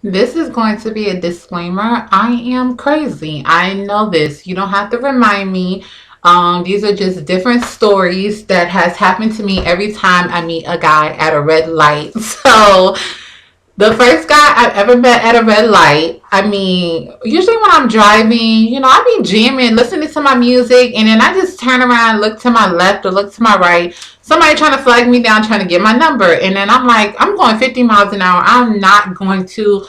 This is going to be a disclaimer. I am crazy. I know this. You don't have to remind me. These are just different stories that has happened to me every time I meet a guy at a red light. So the first guy I've ever met at a red light, I mean, usually when I'm driving, I be jamming, listening to my music, and then I just turn around, look to my left or look to my right. Somebody trying to flag me down, trying to get my number. And then I'm like, I'm going 50 miles an hour. I'm not going to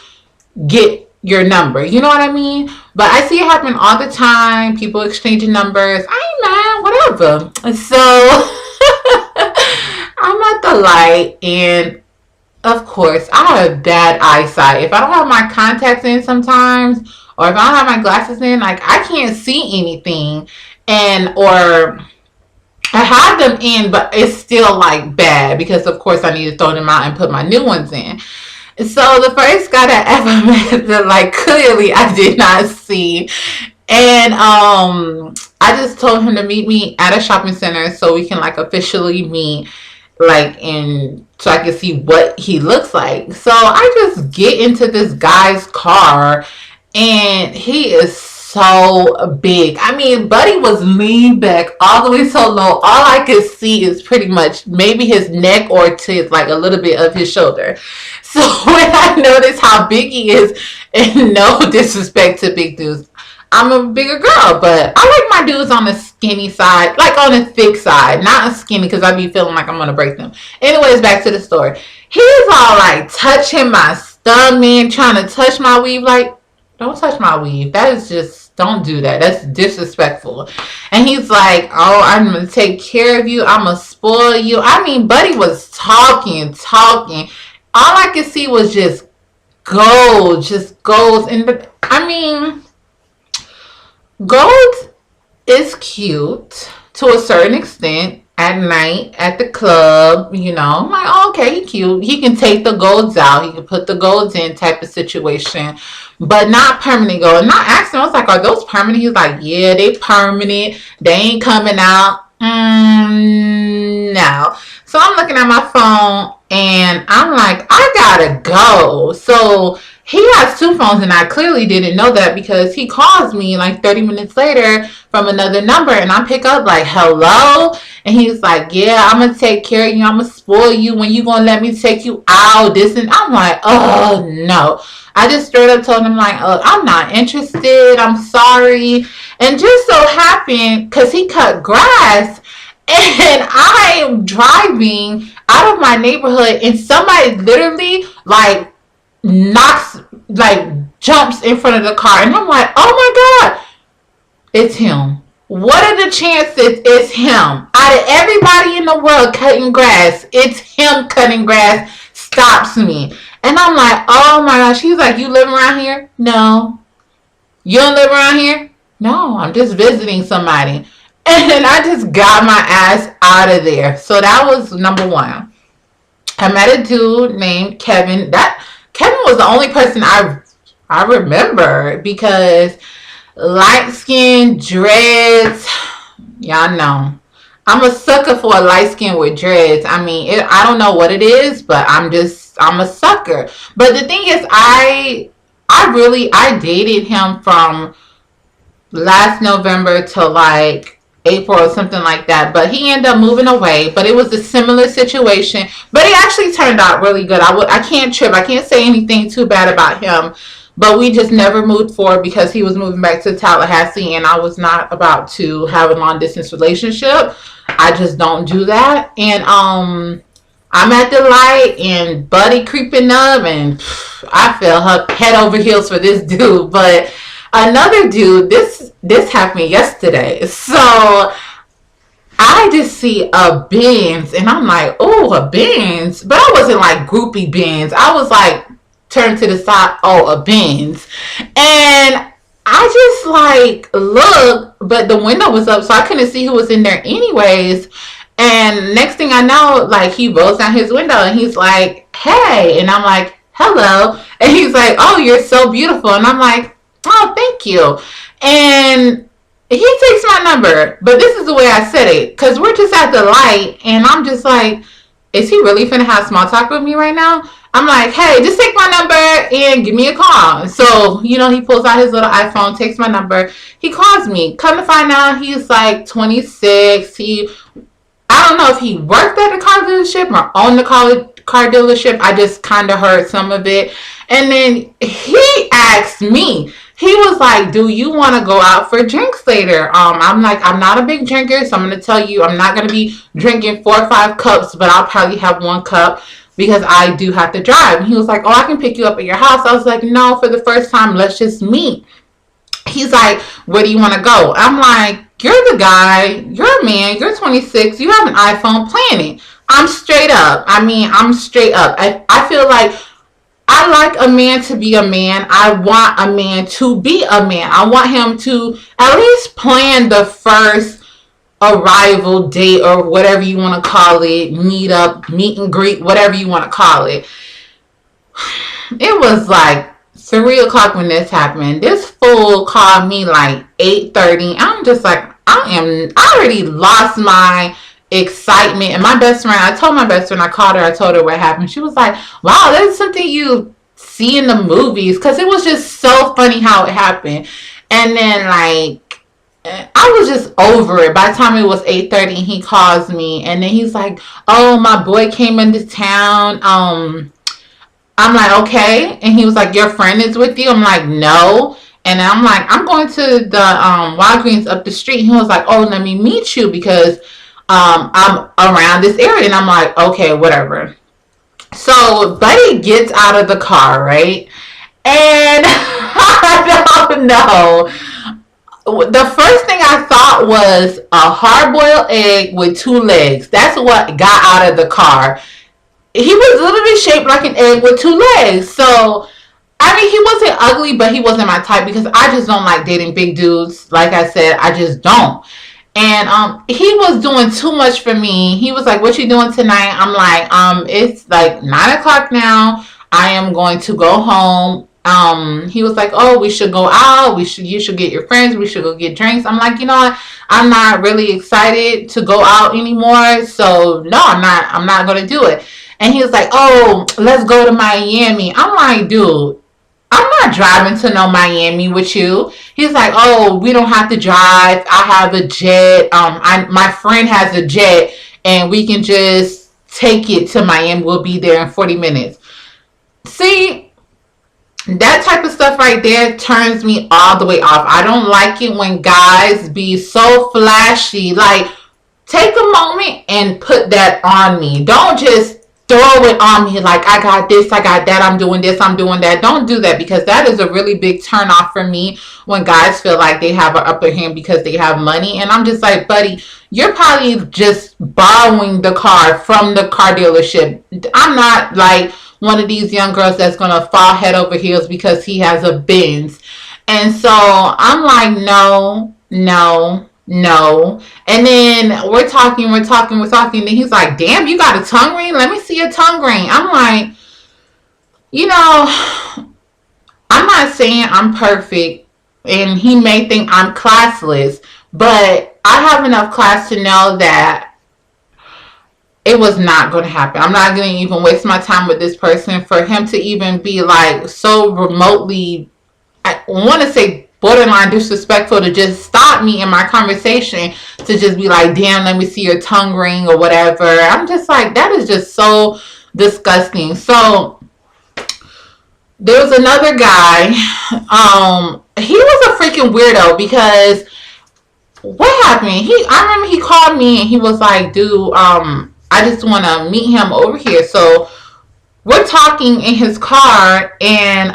get your number. You know what I mean? But I see it happen all the time. People exchanging numbers. I ain't mad, whatever. So I'm at the light, and of course, I have bad eyesight. If I don't have my contacts in sometimes, or if I don't have my glasses in, like I can't see anything, and or I have them in, but it's still like bad because, of course, I need to throw them out and put my new ones in. So the first guy that ever met that like clearly I did not see. And I just told him to meet me at a shopping center so we can like officially meet, like, in so I can see what he looks like. So I just get into this guy's car, and he is so big. I mean, Buddy was leaned back all the way so low. All I could see is pretty much maybe his neck or to like a little bit of his shoulder. So when I noticed how big he is, and no disrespect to big dudes, I'm a bigger girl, but I like my dudes on the skinny side, like on the thick side, not a skinny because I be feeling like I'm gonna break them. Anyways, back to the story. He's all like touching my stomach, trying to touch my weave. Like, don't touch my weave. That is just, don't do that. That's disrespectful. And he's like, oh, I'm gonna take care of you. I'm gonna spoil you. I mean, Buddy was talking. All I could see was just gold. And I mean, gold is cute to a certain extent at night at the club. I'm like, oh, okay, he cute. He can take the golds out. He can put the golds in type of situation, but not permanent gold. Not asking. I was like, are those permanent? He's like, yeah, they permanent. They ain't coming out. No. So I'm looking at my phone and I'm like, I gotta go. So he has two phones, and I clearly didn't know that because he calls me like 30 minutes later from another number, and I pick up like, hello? And he's like, yeah, I'm going to take care of you. I'm going to spoil you. When you going to let me take you out? This and I'm like, oh, no. I just straight up told him like, oh, I'm not interested. I'm sorry. And just so happened, because he cut grass, and I am driving out of my neighborhood, and somebody literally like knocks, like jumps in front of the car, and I'm like, oh my god, it's him. What are the chances it's him? Out of everybody in the world cutting grass, it's him cutting grass stops me. And I'm like, oh my gosh. He's like, you live around here? No. You don't live around here? No, I'm just visiting somebody. And I just got my ass out of there. So that was number one. I met a dude named Kevin. That Kevin was the only person I remember because light skin, dreads, y'all know. I'm a sucker for a light skin with dreads. I mean, I don't know what it is, but I'm a sucker. But the thing is, I dated him from last November to like April or something like that. But he ended up moving away. But it was a similar situation. But it actually turned out really good. I can't trip. I can't say anything too bad about him. But we just never moved forward because he was moving back to Tallahassee, and I was not about to have a long distance relationship. I just don't do that. And I'm at the light, and Buddy creeping up, and I fell head over heels for this dude. But another dude, this happened yesterday. So I just see a Benz, and I'm like, oh, a Benz. But I wasn't like groupie Benz. I was like, turned to the side, oh, a Benz. And I just like look, but the window was up, so I couldn't see who was in there anyways. And next thing I know, like he rolls down his window and he's like, hey. And I'm like, hello. And he's like, oh, you're so beautiful. And I'm like, oh, thank you. And he takes my number, but this is the way I said it, because we're just at the light, and I'm just like, is he really finna have small talk with me right now? I'm like, hey, just take my number and give me a call. So, he pulls out his little iPhone, takes my number. He calls me. Come to find out, he's like 26. I don't know if he worked at the car dealership or owned the car dealership. I just kind of heard some of it. And then he asked me, he was like, do you want to go out for drinks later? I'm like, I'm not a big drinker, so I'm going to tell you, I'm not going to be drinking 4 or 5 cups, but I'll probably have 1 cup because I do have to drive. And he was like, oh, I can pick you up at your house. I was like, no, for the first time, let's just meet. He's like, where do you want to go? I'm like, you're the guy, you're a man, you're 26, you have an iPhone, plan it. I'm straight up. I'm straight up. I feel like I like a man to be a man. I want a man to be a man. I want him to at least plan the first arrival date or whatever you want to call it, meet up, meet and greet, whatever you want to call it. It was like 3 o'clock when this happened. This fool called me like 8:30. I'm just like, I already lost my excitement. And my best friend, I told my best friend, I called her, I told her what happened. She was like, wow, that's something you see in the movies, because it was just so funny how it happened. And then like I was just over it. By the time it was 8:30, he calls me and then he's like, oh, my boy came into town. I'm like, okay. And he was like, your friend is with you? I'm like, no. And I'm like, I'm going to the Walgreens up the street. He was like, oh, let me meet you because I'm around this area. And I'm like, okay, whatever. So Buddy gets out of the car, right? And I don't know. The first thing I thought was a hard-boiled egg with 2 legs. That's what got out of the car. He was literally shaped like an egg with 2 legs. So, he wasn't ugly, but he wasn't my type because I just don't like dating big dudes. Like I said, I just don't. And he was doing too much for me. He was like, what you doing tonight? I'm like, it's like 9 o'clock now. I am going to go home. He was like, oh, we should go out. You should get your friends. We should go get drinks. I'm like, you know what? I'm not really excited to go out anymore. So no, I'm not going to do it. And he was like, oh, let's go to Miami. I'm like, dude, I'm not driving to no Miami with you. He's like, oh, we don't have to drive. I have a jet. My friend has a jet and we can just take it to Miami. We'll be there in 40 minutes. See, that type of stuff right there turns me all the way off. I don't like it when guys be so flashy. Like, take a moment and put that on me. Don't just throw it on me like, I got this, I got that, I'm doing this, I'm doing that. Don't do that, because that is a really big turn off for me when guys feel like they have an upper hand because they have money. And I'm just like, buddy, you're probably just borrowing the car from the car dealership. I'm not like one of these young girls that's going to fall head over heels because he has a Benz. And so I'm like, no. And then we're talking. And then he's like, damn, you got a tongue ring? Let me see a tongue ring. I'm like, I'm not saying I'm perfect and he may think I'm classless, but I have enough class to know that it was not going to happen. I'm not going to even waste my time with this person for him to even be like so remotely, I want to say borderline disrespectful, to just stop me in my conversation to just be like, damn, let me see your tongue ring or whatever. I'm just like, that is just so disgusting. So there was another guy. He was a freaking weirdo because what happened? I remember he called me and he was like, dude, I just want to meet him over here. So we're talking in his car and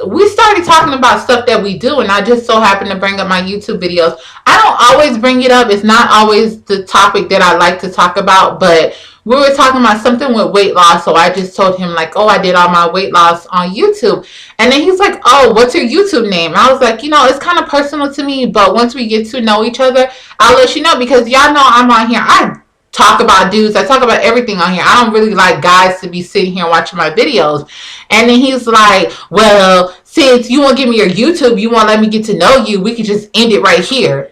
we started talking about stuff that we do, and I just so happened to bring up my YouTube videos. I don't always bring it up. It's not always the topic that I like to talk about, but we were talking about something with weight loss, so I just told him like, oh, I did all my weight loss on YouTube. And then he's like, oh, what's your YouTube name? I was like, it's kind of personal to me, but once we get to know each other, I'll let you know, because y'all know I'm on here. I talk about dudes. I talk about everything on here. I don't really like guys to be sitting here watching my videos. And then he's like, well, since you won't give me your YouTube, you won't let me get to know you, we could just end it right here.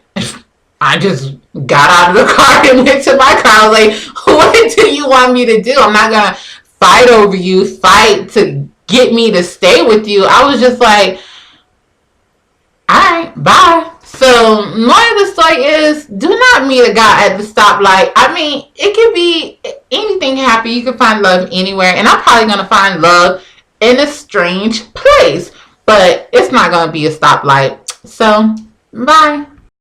I just got out of the car and went to my car. I was like, what do you want me to do? I'm not going to fight over you, fight to get me to stay with you. I was just like, all right, bye. So, moral of the story is, do not meet a guy at the stoplight. I mean, it could be anything can happen. You can find love anywhere, and I'm probably gonna find love in a strange place, but it's not gonna be a stoplight. So, bye.